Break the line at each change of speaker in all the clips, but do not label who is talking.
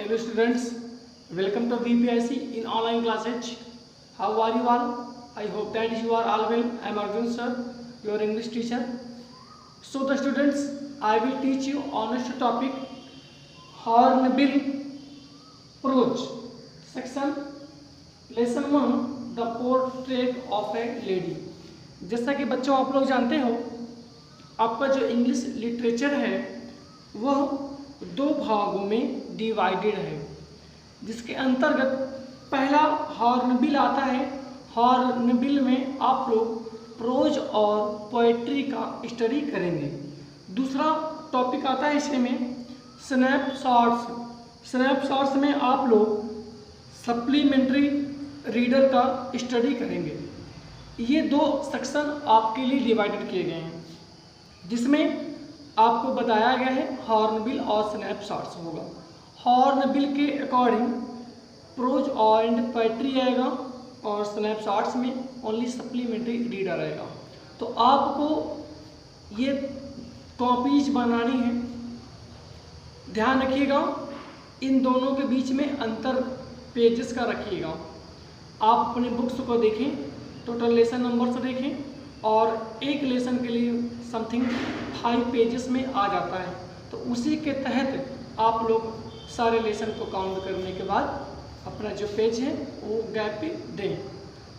Hello students, welcome to VPIC in online classes. How are you all? I hope that you are all well. I am Arjun sir, your English teacher. So the students, I will teach you on this topic Hornbill Prose section lesson 1 the portrait of a lady. जैसा कि बच्चों आप लोग जानते हो, आपका जो English literature है वह दो भागों में डिवाइडेड है, जिसके अंतर्गत पहला हॉर्नबिल आता है। हॉर्नबिल में आप लोग प्रोज और पोएट्री का स्टडी करेंगे। दूसरा टॉपिक आता है इसमें स्नैपशॉट्स। स्नैपशॉट्स में आप लोग सप्लीमेंट्री रीडर का स्टडी करेंगे। ये दो सेक्शन आपके लिए डिवाइडेड किए गए हैं, जिसमें आपको बताया गया है हॉर्नबिल और स्नैपशॉट्स होगा। हॉर्नबिल के अकॉर्डिंग प्रोज एंड पोएट्री आएगा और स्नैपशॉट्स में ओनली सप्लीमेंट्री रीडर रहेगा। तो आपको ये कॉपीज बनानी है। ध्यान रखिएगा, इन दोनों के बीच में अंतर पेजेस का रखिएगा। आप अपने बुक्स को देखें, टोटल लेसन नंबर से देखें, और एक लेसन के लिए समथिंग 5 पेजेस में आ जाता है। तो उसी के तहत आप लोग सारे लेसन को काउंट करने के बाद अपना जो पेज है वो गैप पे दें।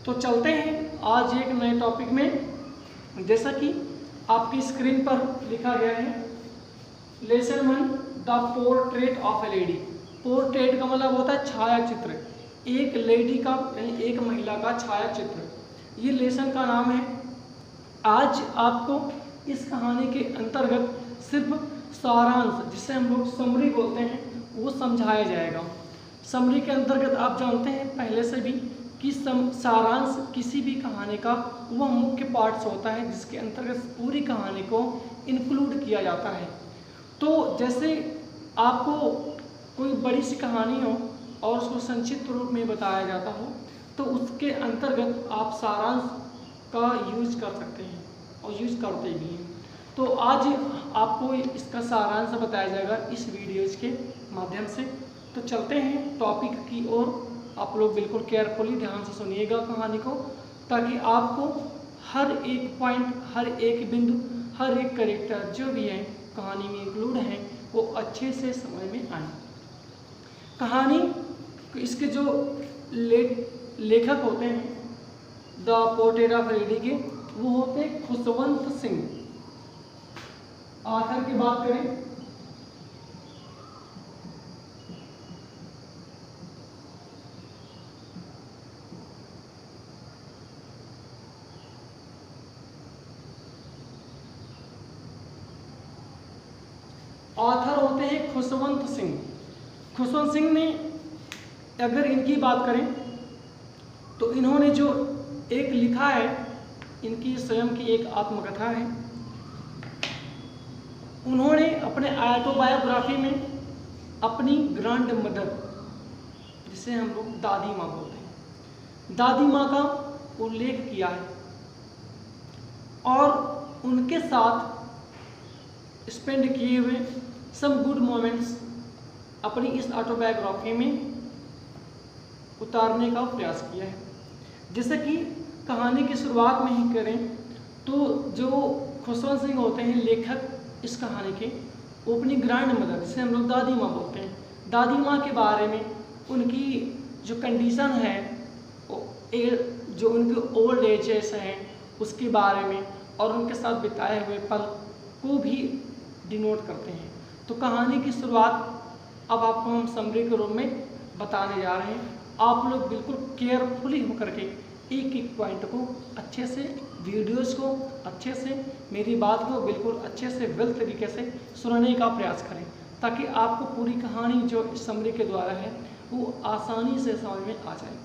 तो चलते हैं आज एक नए टॉपिक में। जैसा कि आपकी स्क्रीन पर लिखा गया है, lesson 1 the portrait of A lady. Portrait का मतलब होता है छाया चित्र, एक लेडी का यानी एक महिला का छाया चित्र। ये लेसन का नाम है। आज आपको इस कहानी के अंतर्गत सिर्फ सारांश, जिसे हम लोग समरी बोलते हैं, वो समझाया जाएगा। समरी के अंतर्गत आप जानते हैं पहले से भी कि सारांश किसी भी कहानी का वह मुख्य पार्ट्स होता है जिसके अंतर्गत पूरी कहानी को इंक्लूड किया जाता है। तो जैसे आपको कोई बड़ी सी कहानी हो और उसको संक्षिप्त रूप में बताया जाता हो, तो उसके अंतर्गत आप सारांश का यूज कर सकते हैं और यूज करते भी हैं। तो आज आपको इसका सारांश बताया जाएगा इस वीडियोज के माध्यम से। तो चलते हैं टॉपिक की ओर। आप लोग बिल्कुल केयरफुली ध्यान से सुनिएगा कहानी को, ताकि आपको हर एक पॉइंट, हर एक बिंदु, हर एक कैरेक्टर जो भी है कहानी में इंक्लूड हैं वो अच्छे से समझ में आए। कहानी इसके जो लेखक होते हैं द पोर्ट्रेट ऑफ लेडी के, वो होते खुशवंत सिंह। आथर की बात करें ऑथर होते हैं खुशवंत सिंह। खुशवंत सिंह ने, अगर इनकी बात करें तो इन्होंने जो एक लिखा है, इनकी स्वयं की एक आत्मकथा है। उन्होंने अपने ऑटोबायोग्राफी में अपनी ग्रैंड मदर, जिसे हम लोग दादी माँ बोलते हैं, दादी माँ का उल्लेख किया है और उनके साथ स्पेंड किए हुए सम गुड मोमेंट्स अपनी इस ऑटोबायोग्राफी में उतारने का प्रयास किया है। जैसे कि कहानी की शुरुआत में ही करें तो जो खुशवंत सिंह होते हैं लेखक इस कहानी के, वो अपनी ग्रैंड मदर, जिसे हम लोग दादी माँ बोलते हैं, दादी माँ के बारे में, उनकी जो कंडीशन है, जो उनके ओल्ड एजेस हैं उसके बारे में और उनके साथ बिताए हुए पल को भी डिनोट करते हैं। तो कहानी की शुरुआत अब आपको हम समरी के रूप में बताने जा रहे हैं। आप लोग बिल्कुल केयरफुली होकर के एक एक पॉइंट को अच्छे से, वीडियोस को अच्छे से, मेरी बात को बिल्कुल अच्छे से वेल तरीके से सुनने का प्रयास करें, ताकि आपको पूरी कहानी जो इस समरी के द्वारा है वो आसानी से समझ में आ जाए।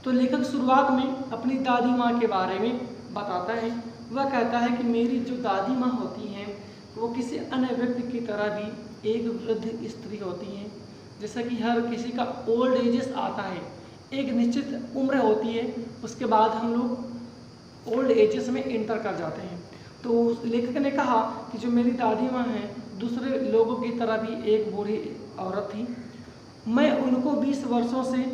तो लेखक शुरुआत में अपनी दादी माँ के बारे में बताता है। वह कहता है कि मेरी जो दादी माँ होती हैं वो किसी अन्य व्यक्ति की तरह भी एक वृद्ध स्त्री होती हैं। जैसा कि हर किसी का ओल्ड एजेस आता है, एक निश्चित उम्र होती है, उसके बाद हम लोग ओल्ड एजेस में एंटर कर जाते हैं। तो लेखक ने कहा कि जो मेरी दादी माँ हैं दूसरे लोगों की तरह भी एक बूढ़ी औरत थी मैं उनको 20 वर्षों से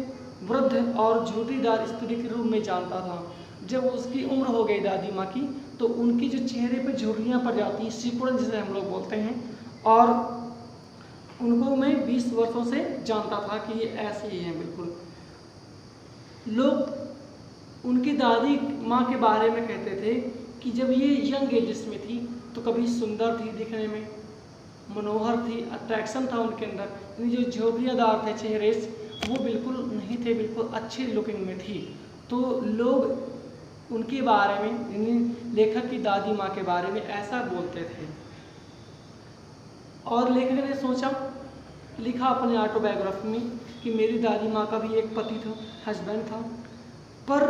वृद्ध और झूठीदार स्त्री के रूप में जानता था। जब उसकी उम्र हो गई दादी माँ की, तो उनकी जो चेहरे पर झुर्रियाँ पड़ जाती हैं, सिकुड़न जिसे हम लोग बोलते हैं, और उनको मैं 20 वर्षों से जानता था कि ये ऐसे ही हैं बिल्कुल। लोग उनकी दादी माँ के बारे में कहते थे कि जब ये यंग एजेस में थी तो कभी सुंदर थी, दिखने में मनोहर थी, अट्रैक्शन था उनके अंदर, जो झुर्रियादार थे चेहरे वो बिल्कुल नहीं थे, बिल्कुल अच्छी लुकिंग में थी। तो लोग उनके बारे में, लेखक की दादी माँ के बारे में ऐसा बोलते थे। और लेखक ने सोचा, लिखा अपने ऑटोबायोग्राफी में कि मेरी दादी माँ का भी एक पति था, हस्बैंड था, पर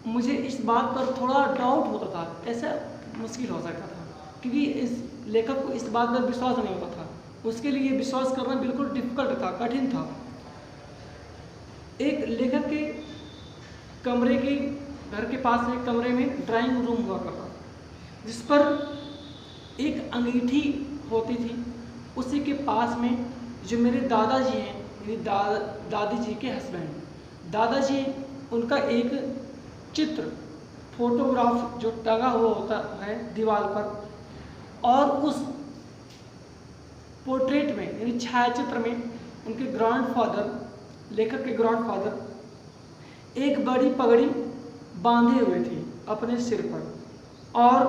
मुझे इस बात पर थोड़ा डाउट होता था, ऐसा मुश्किल हो सकता था, क्योंकि इस लेखक को इस बात पर विश्वास नहीं होता था। उसके लिए विश्वास करना बिल्कुल डिफ़िकल्ट था, कठिन था। एक लेखक के कमरे के घर के पास एक कमरे में ड्राइंग रूम हुआ करता, जिस पर एक अंगीठी होती थी। उसी के पास में जो मेरे दादाजी हैं, मेरी दादी जी के हस्बैंड, दादाजी, उनका एक चित्र, फोटोग्राफ जो टंगा हुआ होता है दीवार पर, और उस पोर्ट्रेट में यानी छायाचित्र में उनके ग्रैंडफादर, लेखक के ग्रैंडफादर एक बड़ी पगड़ी बांधे हुए थे अपने सिर पर, और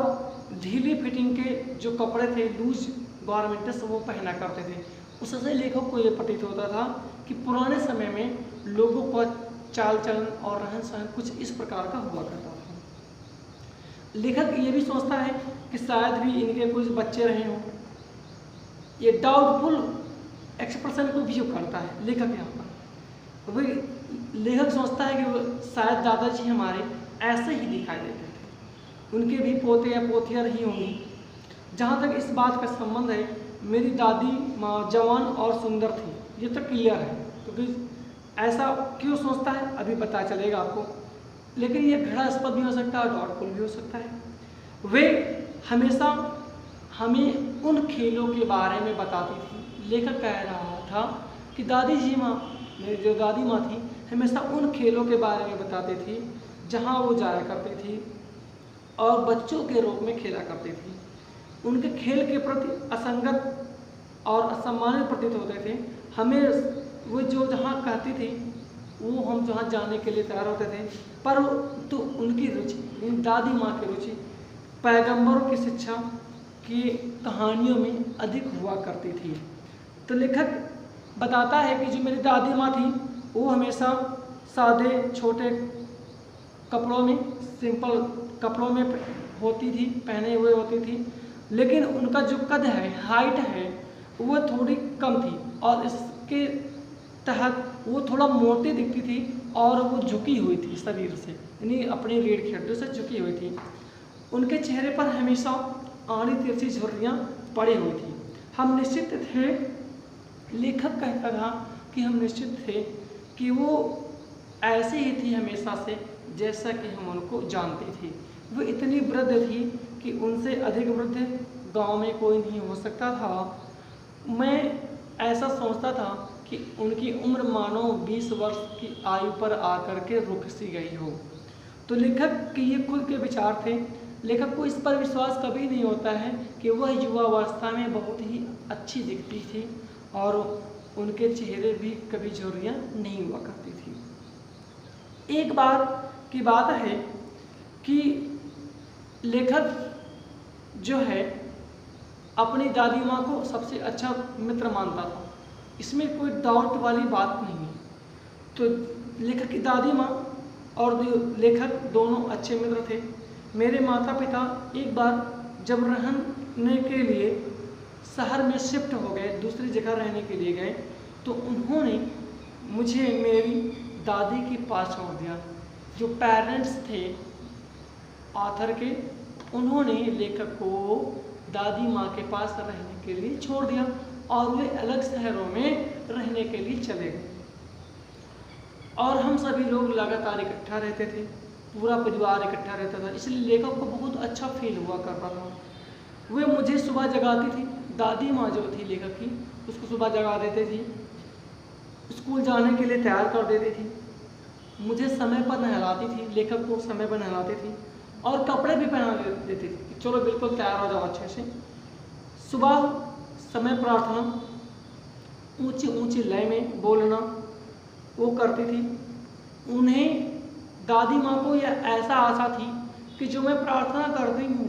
ढीली फिटिंग के जो कपड़े थे, लूज गारमेंट्स, वो पहना करते थे। उससे लेखक को ये प्रतीत होता था कि पुराने समय में लोगों का चाल चलन और रहन सहन कुछ इस प्रकार का हुआ करता था। लेखक ये भी सोचता है कि शायद भी इनके कुछ बच्चे रहे हों। ये डाउटफुल एक्सप्रेशन को व्यू करता है लेखक यहाँ पर। वही लेखक सोचता है कि वो शायद दादाजी हमारे ऐसे ही दिखाई देते थे, उनके भी पोते या पोतियाँ रही होंगी। जहाँ तक इस बात का संबंध है, मेरी दादी माँ जवान और सुंदर थी, ये तो क्लियर है। क्योंकि ऐसा क्यों सोचता है अभी पता चलेगा आपको, लेकिन ये घृणास्पद भी हो सकता है और डाउटफुल भी हो सकता है। वे हमेशा हमें उन खेलों के बारे में बताती थी। लेखक कह रहा था कि दादी जी माँ, मेरी जो दादी माँ थी, हमेशा उन खेलों के बारे में बताती थी जहाँ वो जाया करती थी और बच्चों के रूप में खेला करती थी। उनके खेल के प्रति असंगत और असम्मानित प्रतीत होते थे। हमें वो जो जहाँ कहती थी वो हम जहाँ जाने के लिए तैयार होते थे, पर तो उनकी रुचि, दादी माँ की रुचि पैगंबरों की शिक्षा की कहानियों में अधिक हुआ करती थी। तो लेखक बताता है कि जो मेरी दादी माँ थी वो हमेशा सादे छोटे कपड़ों में, सिंपल कपड़ों में होती थी, पहने हुए होती थी, लेकिन उनका जो कद है, हाइट है, वो थोड़ी कम थी और इसके तहत वो थोड़ा मोटी दिखती थी और वो झुकी हुई थी शरीर से, यानी अपने रीढ़ की हड्डियों से झुकी हुई थी। उनके चेहरे पर हमेशा आड़ी तिरछी झुर्रियाँ पड़ी हुई थी। हम निश्चित थे, लेखक कहता था कि हम निश्चित थे कि वो ऐसे ही थी हमेशा से जैसा कि हम उनको जानते थे। वो इतनी वृद्ध थी कि उनसे अधिक वृद्ध गांव में कोई नहीं हो सकता था। मैं ऐसा सोचता था कि उनकी उम्र मानो 20 वर्ष की आयु पर आकर के रुक सी गई हो। तो लेखक के ये खुद के विचार थे। लेखक को इस पर विश्वास कभी नहीं होता है कि वह युवावस्था में बहुत ही अच्छी दिखती थी और उनके चेहरे भी कभी झुर्रियाँ नहीं हुआ करती थी। एक बार की बात है कि लेखक जो है अपनी दादी माँ को सबसे अच्छा मित्र मानता था, इसमें कोई डाउट वाली बात नहीं है। तो लेखक की दादी माँ और लेखक दोनों अच्छे मित्र थे। मेरे माता पिता एक बार जब रहने के लिए शहर में शिफ्ट हो गए, दूसरी जगह रहने के लिए गए, तो उन्होंने मुझे मेरी दादी के पास छोड़ दिया। जो पेरेंट्स थे ऑथर के, उन्होंने लेखक को दादी माँ के पास रहने के लिए छोड़ दिया और वे अलग शहरों में रहने के लिए चले गए। और हम सभी लोग लगातार इकट्ठा रहते थे, पूरा परिवार इकट्ठा रहता था, इसलिए लेखक को बहुत अच्छा फील हुआ करता था। वे मुझे सुबह जगाती थी, दादी माँ जो थी लेखक की, उसको सुबह जगा देती थी स्कूल जाने के लिए तैयार कर देती थी, मुझे समय पर नहलाती थी, लेखक को समय पर नहलाती थी और कपड़े भी पहना देती थी कि चलो बिल्कुल तैयार हो जाओ अच्छे से। सुबह समय प्रार्थना ऊंची ऊंची लय में बोलना वो करती थी। उन्हें दादी माँ को यह ऐसा आशा थी कि जो मैं प्रार्थना करती हूँ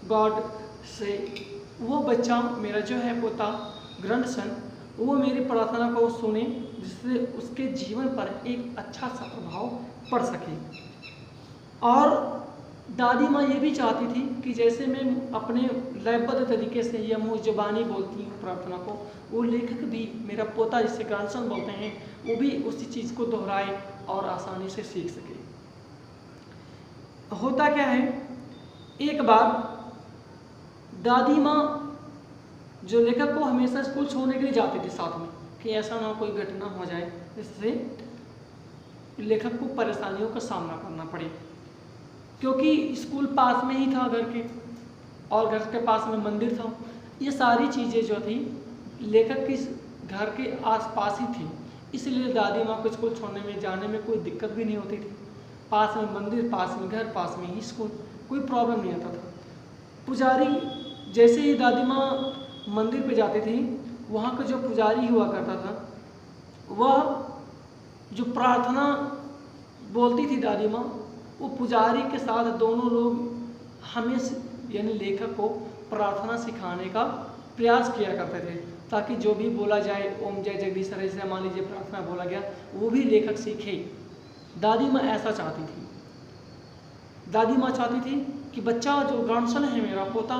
गॉड से, वो बच्चा मेरा जो है पोता ग्रैंडसन वो मेरी प्रार्थना को सुने, जिससे उसके जीवन पर एक अच्छा सा प्रभाव पड़ सके। और दादी माँ ये भी चाहती थी कि जैसे मैं अपने लयबद्ध तरीके से या मुँह ज़बानी बोलती हूँ प्रार्थना को, वो लेखक भी मेरा पोता जिसे ग्रैंडसन बोलते हैं वो भी उसी चीज़ को दोहराए और आसानी से सीख सके। होता क्या है, एक बार दादी माँ जो लेखक को हमेशा स्कूल छोड़ने के लिए जाती थी साथ में, कि ऐसा ना कोई घटना हो जाए जिससे लेखक को परेशानियों का सामना करना पड़े, क्योंकि स्कूल पास में ही था घर के, और घर के पास में मंदिर था। ये सारी चीज़ें जो थी लेखक के घर के आसपास ही थी, इसलिए दादी माँ को स्कूल छोड़ने में जाने में कोई दिक्कत भी नहीं होती थी। पास में मंदिर, पास में घर, पास में ही स्कूल, कोई प्रॉब्लम नहीं आता था। पुजारी जैसे ही दादी माँ मंदिर पे जाती थी, वहाँ का जो पुजारी हुआ करता था वह जो प्रार्थना बोलती थी दादी माँ, वो पुजारी के साथ दोनों लोग हमेशा यानी लेखक को प्रार्थना सिखाने का प्रयास किया करते थे, ताकि जो भी बोला जाए ओम जय जगदीश हरे से मान लीजिए प्रार्थना बोला गया, वो भी लेखक सीखे। दादी माँ ऐसा चाहती थी। दादी माँ चाहती थी कि बच्चा जो ग्रैंडसन है मेरा पोता,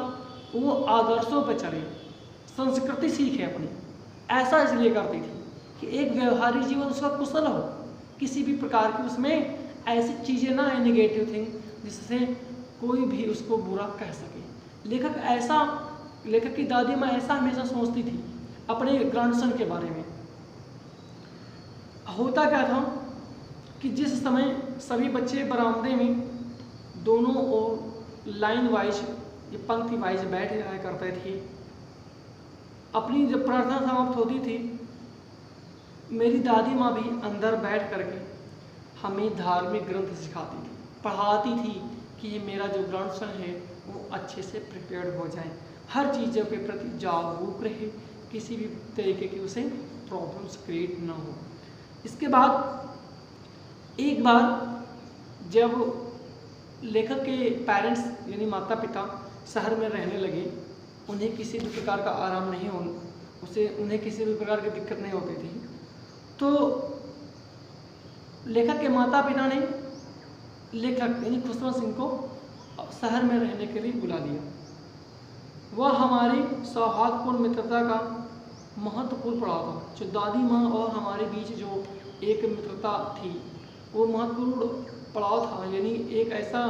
वो आदर्शों पर चले, संस्कृति सीखे अपनी। ऐसा इसलिए करती थी कि एक व्यवहारिक जीवन उसका कुशल हो, किसी भी प्रकार की उसमें ऐसी चीज़ें ना आए नेगेटिव थिंग जिससे कोई भी उसको बुरा कह सके। लेखक की दादी माँ ऐसा हमेशा सोचती थी अपने ग्रैंडसन के बारे में। होता क्या था कि जिस समय सभी बच्चे बरामदे में दोनों ओर लाइन वाइज या पंक्ति वाइज बैठ जाया करते थे, अपनी जब प्रार्थना समाप्त होती थी, मेरी दादी माँ भी अंदर बैठ करके हमें धार्मिक ग्रंथ सिखाती थी, पढ़ाती थी कि ये मेरा जो ग्रैंडसन है वो अच्छे से प्रिपेयर्ड हो जाए, हर चीज़ों के प्रति जागरूक रहे, किसी भी तरीके की उसे प्रॉब्लम्स क्रिएट ना हो। इसके बाद एक बार जब लेखक के पेरेंट्स यानी माता पिता शहर में रहने लगे, उन्हें किसी भी प्रकार का आराम नहीं हो उन्हें किसी भी प्रकार की दिक्कत नहीं होती थी, तो लेखक के माता पिता ने लेखक यानी खुशवंत सिंह को शहर में रहने के लिए बुला लिया। वह हमारी सौहार्दपूर्ण मित्रता का महत्वपूर्ण पड़ाव था। जो दादी माँ और हमारे बीच जो एक मित्रता थी वो महत्वपूर्ण पड़ाव था, यानी एक ऐसा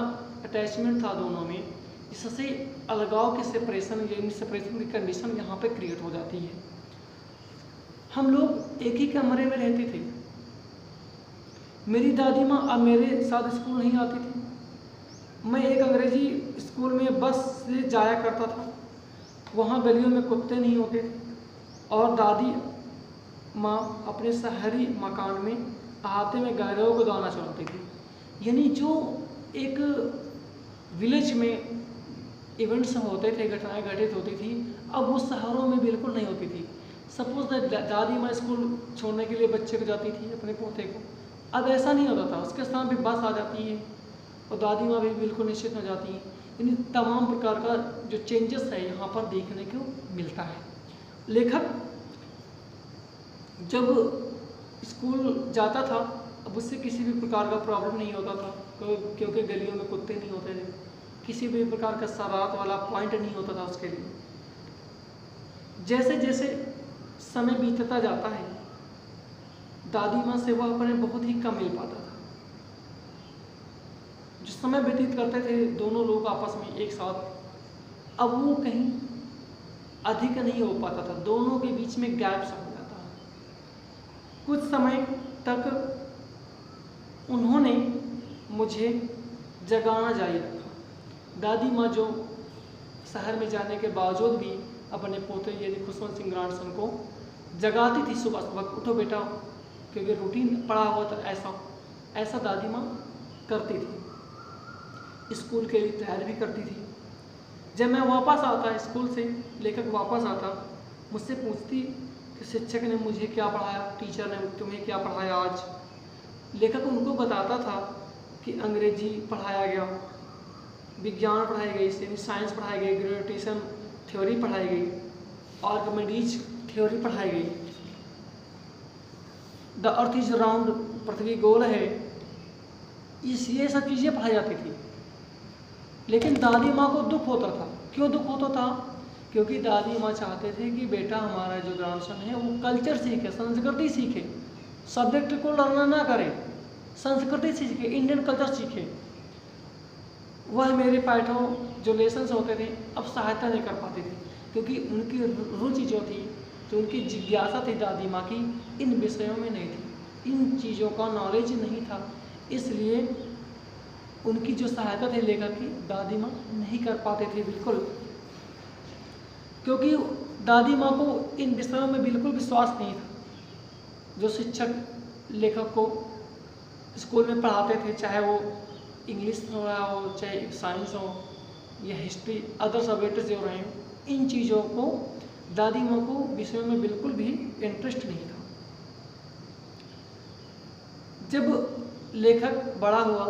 अटैचमेंट था दोनों में जिससे अलगाव के सेपरेशन यानी सेपरेशन की कंडीशन यहाँ पे क्रिएट हो जाती है। हम लोग एक ही कमरे में रहते थे। मेरी दादी माँ अब मेरे साथ स्कूल नहीं आती थी। मैं एक अंग्रेजी स्कूल में बस से जाया करता था, वहाँ गलियों में कुत्ते नहीं होते थे, और दादी माँ अपने शहरी मकान में अहाते में गायों को दाना चलाती थी। यानी जो एक विलेज में इवेंट्स होते थे, घटनाएं घटित होती थी, अब वो शहरों में बिल्कुल नहीं होती थी। सपोज दादी माँ स्कूल छोड़ने के लिए बच्चे को जाती थी अपने पोते को, अब ऐसा नहीं होता था। उसके साथ भी बस आ जाती है और दादी माँ भी बिल्कुल निश्चित हो जाती हैं। यानी तमाम प्रकार का जो चेंजेस है यहाँ पर देखने को मिलता है। लेखक जब स्कूल जाता था अब उससे किसी भी प्रकार का प्रॉब्लम नहीं होता था, क्योंकि गलियों में कुत्ते नहीं होते थे, किसी भी प्रकार का शरारत वाला पॉइंट नहीं होता था उसके लिए। जैसे जैसे समय बीतता जाता है दादी माँ से वह अपने बहुत ही कम मिल पाता था। जो समय व्यतीत करते थे दोनों लोग आपस में एक साथ, अब वो कहीं अधिक नहीं हो पाता था, दोनों के बीच में गैप सा हो जाता है। कुछ समय तक उन्होंने मुझे जगाना जारी रखा। दादी माँ जो शहर में जाने के बावजूद भी अपने पोते यानी खुशवंत सिंह ग्रैंडसन को जगाती थी सुबह सुबह, उठो बेटा क्योंकि रूटीन पड़ा हुआ था। ऐसा दादी माँ करती थी, स्कूल के लिए तैयारी भी करती थी। जब मैं वापस आता स्कूल से, लेखक वापस आता, मुझसे पूछती कि शिक्षक ने मुझे क्या पढ़ाया, टीचर ने तुम्हें क्या पढ़ाया आज। लेखक उनको बताता था कि अंग्रेजी पढ़ाया गया, विज्ञान पढ़ाई गई, साइंस पढ़ाई गई, ग्रेविटेशन थ्योरी पढ़ाई गई, आर्किमिडीज थ्योरी पढ़ाई गई, द अर्थ इज राउंड, पृथ्वी गोल है, ये सब चीज़ें पढ़ाई जाती थी। लेकिन दादी माँ को दुख होता था। क्यों दुख होता था? क्योंकि दादी माँ चाहते थे कि बेटा हमारा जो ग्रैंडसन है वो कल्चर सीखे, संस्कृति सीखे, सब्जेक्ट को लर्न ना करे, संस्कृति सीखे, इंडियन कल्चर सीखे। वह मेरे पाठों जो लेसन्स होते थे अब सहायता नहीं कर पाते थे, क्योंकि उनकी रुचि जो थी, जो उनकी जिज्ञासा थी दादी माँ की, इन विषयों में नहीं थी, इन चीज़ों का नॉलेज नहीं था। इसलिए उनकी जो सहायता थी लेखक की, दादी माँ नहीं कर पाते थे बिल्कुल, क्योंकि दादी माँ को इन विषयों में बिल्कुल विश्वास नहीं था। जो शिक्षक लेखक को स्कूल में पढ़ाते थे, चाहे वो इंग्लिश हो रहा हो, चाहे साइंस हो या हिस्ट्री, अदर सब्जेक्ट जो रहे हैं, इन चीज़ों को दादी माँ को विषयों में बिल्कुल भी इंटरेस्ट नहीं था। जब लेखक बड़ा हुआ,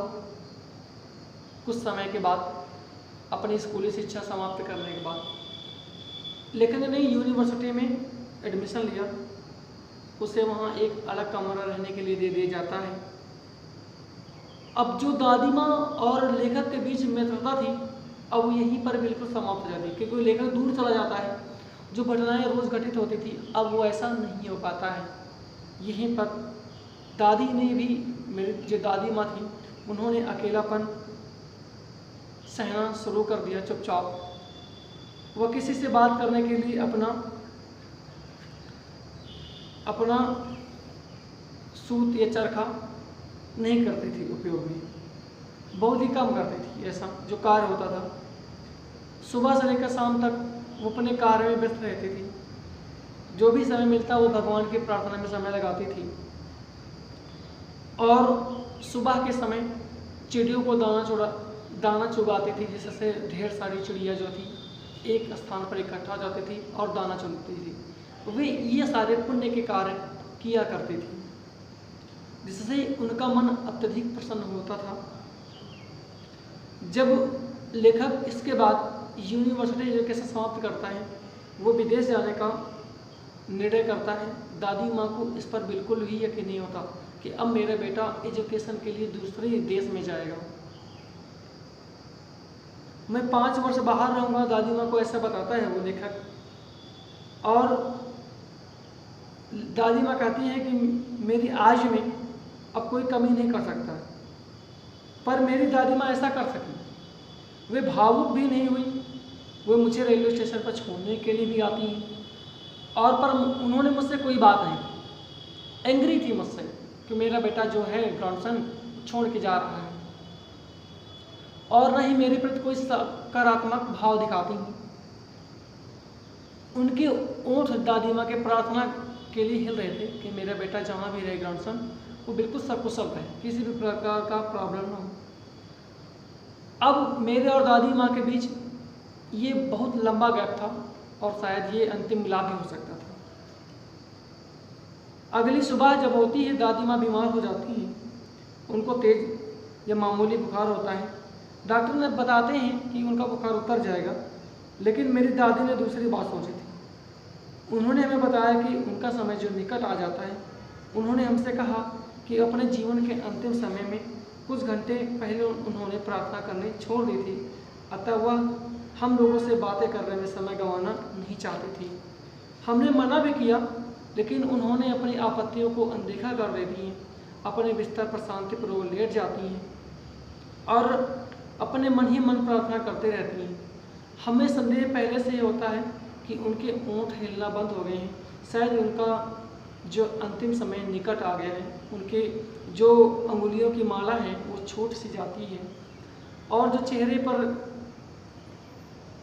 कुछ समय के बाद, अपनी स्कूली शिक्षा समाप्त करने के बाद, लेखक ने यूनिवर्सिटी में एडमिशन लिया। उसे वहाँ एक अलग कमरा रहने के लिए दे दिया जाता है। अब जो दादी माँ और लेखक के बीच मित्रता थी, अब वो यहीं पर बिल्कुल समाप्त हो जाती है, क्योंकि लेखक दूर चला जाता है। जो घटनाएं रोज़ घटित होती थी, अब वो ऐसा नहीं हो पाता है। यहीं पर दादी ने भी, मेरी जो दादी माँ थी, उन्होंने अकेलापन सहना शुरू कर दिया चुपचाप। वह किसी से बात करने के लिए अपना सूत या चरखा नहीं करती थी उपयोग में, बहुत ही कम करती थी ऐसा जो कार्य होता था। सुबह से लेकर शाम तक वो अपने कार्य में व्यस्त रहती थी। जो भी समय मिलता वो भगवान की प्रार्थना में समय लगाती थी। और सुबह के समय चिड़ियों को दाना चुगाती थी, जिससे ढेर सारी चिड़िया जो थी एक स्थान पर इकट्ठा हो जाती थी और दाना चुगती थी। वे ये सारे पुण्य के कार्य किया करती थी, जिससे उनका मन अत्यधिक प्रसन्न होता था। जब लेखक इसके बाद यूनिवर्सिटी एजुकेशन समाप्त करता है, वो विदेश जाने का निर्णय करता है। दादी माँ को इस पर बिल्कुल भी यकीन नहीं होता कि अब मेरा बेटा एजुकेशन के लिए दूसरे देश में जाएगा। मैं 5 वर्ष बाहर रहूँगा, दादी माँ को ऐसा बताता है वो लेखक। और दादी माँ कहती हैं कि मेरी आयु में अब कोई कमी नहीं कर सकता, पर मेरी दादी माँ ऐसा कर सकी। वे भावुक भी नहीं हुई, वे मुझे रेलवे स्टेशन पर छोड़ने के लिए भी आती हैं, और पर उन्होंने मुझसे कोई बात नहीं, एंग्री थी मुझसे कि मेरा बेटा जो है ग्रैंडसन छोड़ के जा रहा है, और न ही मेरे प्रति कोई सकारात्मक भाव दिखाती हैं। उनके ओठ दादी माँ के प्रार्थना के लिए हिल रहे थे कि मेरा बेटा जहाँ भी रहे ग्रैंडसन, वो बिल्कुल सकुशल रहे, किसी भी प्रकार का प्रॉब्लम ना हो। अब मेरे और दादी माँ के बीच ये बहुत लंबा गैप था, और शायद ये अंतिम मिलाप भी हो सकता था। अगली सुबह जब होती है, दादी माँ बीमार हो जाती हैं, उनको तेज या मामूली बुखार होता है। डॉक्टर ने बताते हैं कि उनका बुखार उतर जाएगा, लेकिन मेरी दादी ने दूसरी बात सोची थी। उन्होंने हमें बताया कि उनका समय जो निकट आ जाता है, उन्होंने हमसे कहा कि अपने जीवन के अंतिम समय में कुछ घंटे पहले उन्होंने प्रार्थना करनी छोड़ दी थी, अतः वह हम लोगों से बातें करने में समय गंवाना नहीं चाहती थी। हमने मना भी किया, लेकिन उन्होंने अपनी आपत्तियों को अनदेखा कर देती हैं, अपने बिस्तर पर शांतिपूर्वक लेट जाती हैं और अपने मन ही मन प्रार्थना करते रहती हैं। हमें संदेह पहले से ही होता है कि उनके ओंठ हिलना बंद हो गए हैं, शायद उनका जो अंतिम समय निकट आ गया है। उनके जो अंगुलियों की माला है वो छूट सी जाती है, और जो चेहरे पर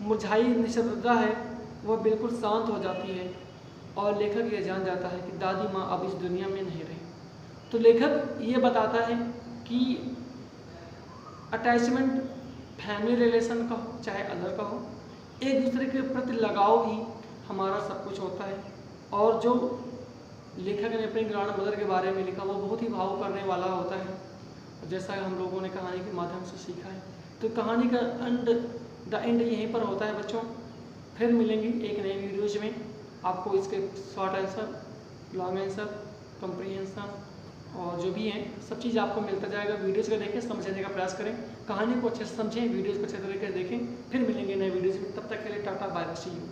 मुरझाई निशब्दता है वह बिल्कुल शांत हो जाती है, और लेखक ये जान जाता है कि दादी माँ अब इस दुनिया में नहीं रही। तो लेखक ये बताता है कि अटैचमेंट फैमिली रिलेशन का हो चाहे अदर का हो, एक दूसरे के प्रति लगाव ही हमारा सब कुछ होता है। और जो लेखक ने अपनी ग्रैंड मदर के बारे में लिखा वो बहुत ही भावुक करने वाला होता है, जैसा हम लोगों ने कहानी के माध्यम से सीखा है। तो कहानी का द एंड यहीं पर होता है बच्चों। फिर मिलेंगे एक नई वीडियोज में, आपको इसके short answer, long answer, comprehension और जो भी हैं सब चीज़ आपको मिलता जाएगा। वीडियोज़ को देखें, समझने का प्रयास करें, कहानी को अच्छे से समझें, वीडियोज़ को अच्छे तरीके से देखें। फिर मिलेंगे नए वीडियोज़ में, तब तक के लिए tata bye bye, see you.